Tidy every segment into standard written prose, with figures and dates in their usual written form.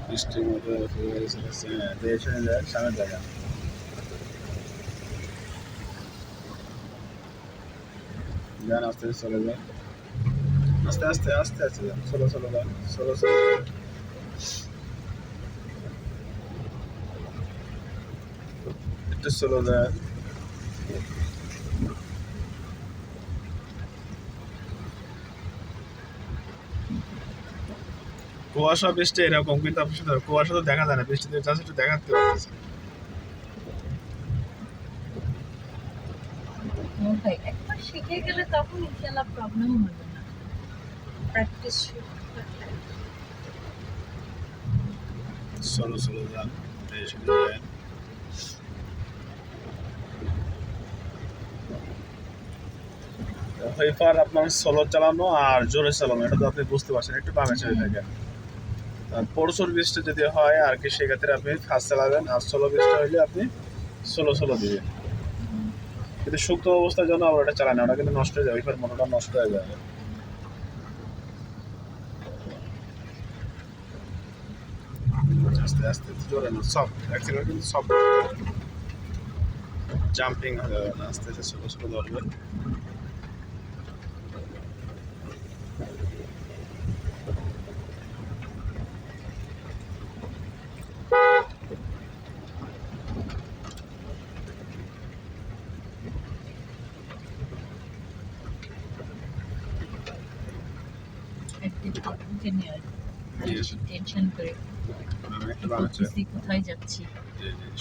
বৃষ্টির মতো দেশে যায় সামনের জায়গা যান আস্তে আস্তে চলে যান আস্তে আস্তে আস্তে আস্তে যান চলো চলো যান চলো চলো একটু চলো যান কুয়াশা বৃষ্টি এরকম কিন্তু আপনি শুধু কুয়াশা তো দেখা যায় না বৃষ্টিতে জাস্ট একটু দেখাতে পারতেছে ভাই একবার শিখে গেলে তখন ইনশাআল্লাহ প্রবলেম হবে না প্র্যাকটিস চলো চলো যান দেশে যান এবার আপনার স্লো চালানো আর জোরে চালানো এটা তো আপনি বুঝতে পারছেন একটু বামে চলে থাকেন প্রচুর বৃষ্টি যদি হয় আর কি সেক্ষেত্রে আপনি ফাস্ট চালাবেন আর স্লো বৃষ্টি হলে আপনি স্লো স্লো দিবেন কিন্তু শুকনো অবস্থার জন্য আবার এটা চালানো ওটা কিন্তু নষ্ট হয়ে যাবে এবার মোটরটা নষ্ট হয়ে যাবে আস্তে আস্তে জোরে না সফট অ্যাক্সিলারেটর কিন্তু সফট জাম্পিং হবে না আস্তে আস্তে স্লো স্লো ধরবেন টেনশন করে আমি একটু বামে চলে কোথায় যাচ্ছি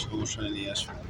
সমস্যা নিয়ে আসবেন